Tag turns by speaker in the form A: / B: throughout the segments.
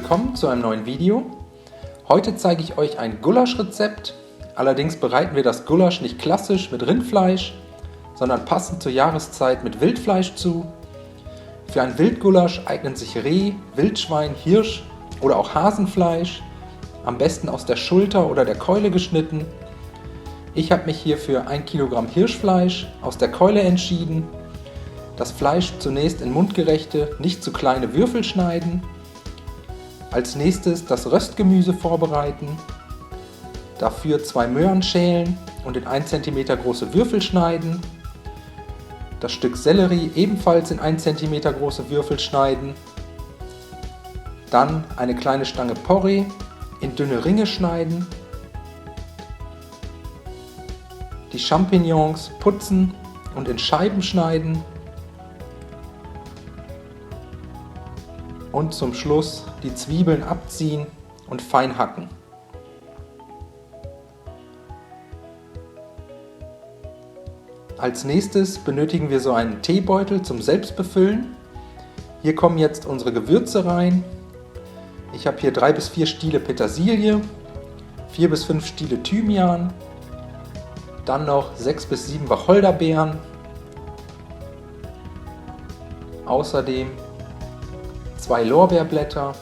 A: willkommen zu einem neuen Video. Heute zeige ich euch ein Gulaschrezept. Allerdings bereiten wir das Gulasch nicht klassisch mit Rindfleisch, sondern passend zur Jahreszeit mit Wildfleisch zu. Für ein Wildgulasch eignen sich Reh, Wildschwein, Hirsch oder auch Hasenfleisch, am besten aus der Schulter oder der Keule geschnitten. Ich habe mich hier für 1 Kilogramm Hirschfleisch aus der Keule entschieden. Das Fleisch zunächst in mundgerechte, nicht zu kleine Würfel schneiden. Als nächstes das Röstgemüse vorbereiten. Dafür 2 Möhren schälen und in 1 cm große Würfel schneiden. Das Stück Sellerie ebenfalls in 1 cm große Würfel schneiden. Dann eine kleine Stange Porree in dünne Ringe schneiden. Die Champignons putzen und in Scheiben schneiden. Und zum Schluss die Zwiebeln abziehen und fein hacken. Als nächstes benötigen wir so einen Teebeutel zum Selbstbefüllen. Hier kommen jetzt unsere Gewürze rein. Ich habe hier 3 bis 4 Stiele Petersilie, 4 bis 5 Stiele Thymian, dann noch 6 bis 7 Wacholderbeeren, außerdem 2 Lorbeerblätter,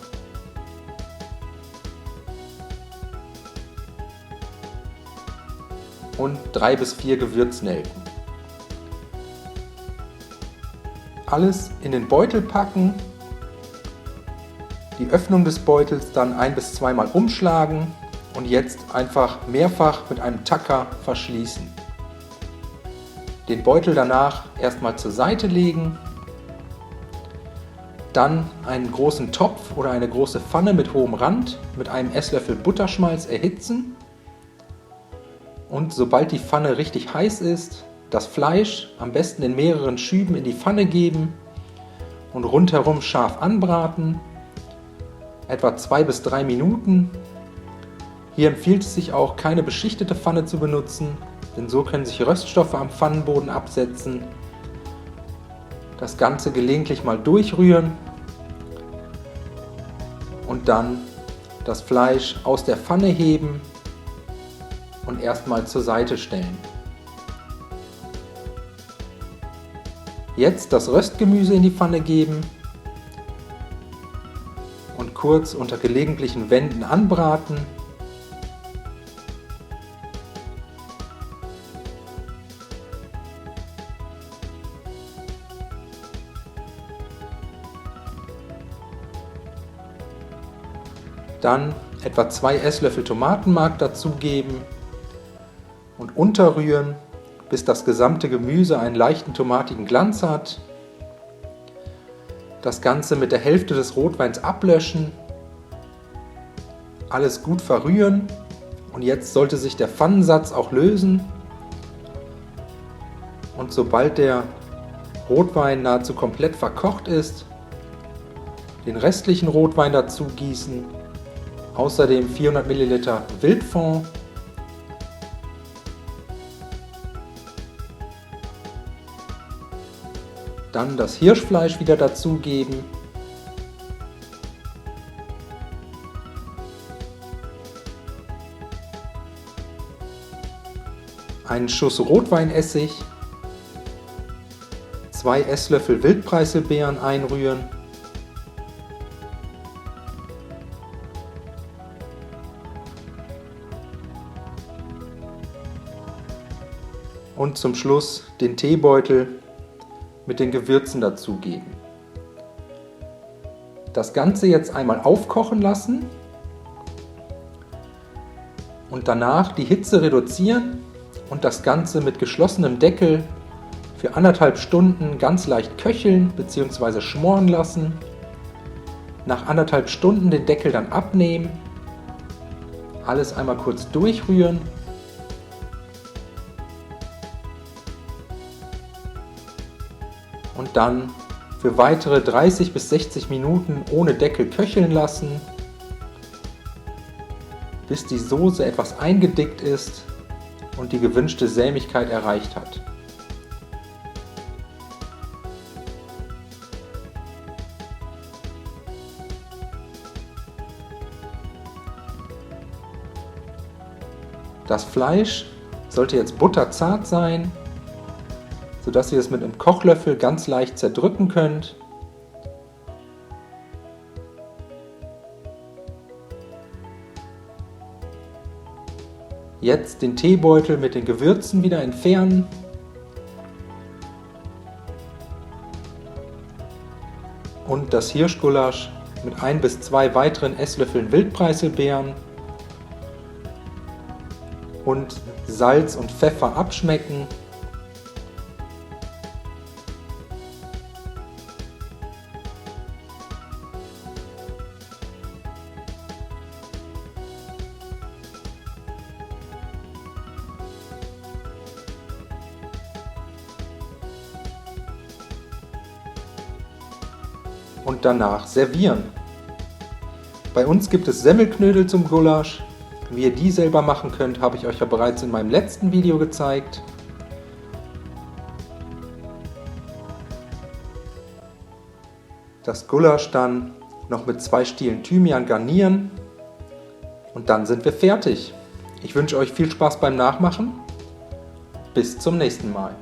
A: und 3 bis 4 Gewürznelken. Alles in den Beutel packen, die Öffnung des Beutels dann 1 bis 2 Mal umschlagen und jetzt einfach mehrfach mit einem Tacker verschließen. Den Beutel danach erstmal zur Seite legen. Dann einen großen Topf oder eine große Pfanne mit hohem Rand mit einem Esslöffel Butterschmalz erhitzen. Und sobald die Pfanne richtig heiß ist, das Fleisch am besten in mehreren Schüben in die Pfanne geben und rundherum scharf anbraten. Etwa 2 bis 3 Minuten. Hier empfiehlt es sich auch, keine beschichtete Pfanne zu benutzen, denn so können sich Röststoffe am Pfannenboden absetzen. Das Ganze gelegentlich mal durchrühren und dann das Fleisch aus der Pfanne heben und erstmal zur Seite stellen. Jetzt das Röstgemüse in die Pfanne geben und kurz unter gelegentlichen Wenden anbraten. Dann etwa 2 Esslöffel Tomatenmark dazugeben und unterrühren, bis das gesamte Gemüse einen leichten tomatigen Glanz hat. Das Ganze mit der Hälfte des Rotweins ablöschen. Alles gut verrühren und jetzt sollte sich der Pfannensatz auch lösen. Und sobald der Rotwein nahezu komplett verkocht ist, den restlichen Rotwein dazu gießen. Außerdem 400 ml Wildfond, dann das Hirschfleisch wieder dazugeben, einen Schuss Rotweinessig, 2 Esslöffel Wildpreiselbeeren einrühren, und zum Schluss den Teebeutel mit den Gewürzen dazugeben. Das Ganze jetzt einmal aufkochen lassen und danach die Hitze reduzieren und das Ganze mit geschlossenem Deckel für 1,5 Stunden ganz leicht köcheln bzw. schmoren lassen. Nach 1,5 Stunden den Deckel dann abnehmen, alles einmal kurz durchrühren und dann für weitere 30 bis 60 Minuten ohne Deckel köcheln lassen, bis die Soße etwas eingedickt ist und die gewünschte Sämigkeit erreicht hat. Das Fleisch sollte jetzt butterzart sein, sodass ihr es mit einem Kochlöffel ganz leicht zerdrücken könnt. Jetzt den Teebeutel mit den Gewürzen wieder entfernen. Und das Hirschgulasch mit 1 bis 2 weiteren Esslöffeln Wildpreiselbeeren und Salz und Pfeffer abschmecken. Und danach servieren. Bei uns gibt es Semmelknödel zum Gulasch. Wie ihr die selber machen könnt, habe ich euch ja bereits in meinem letzten Video gezeigt. Das Gulasch dann noch mit 2 Stielen Thymian garnieren und dann sind wir fertig. Ich wünsche euch viel Spaß beim Nachmachen. Bis zum nächsten Mal.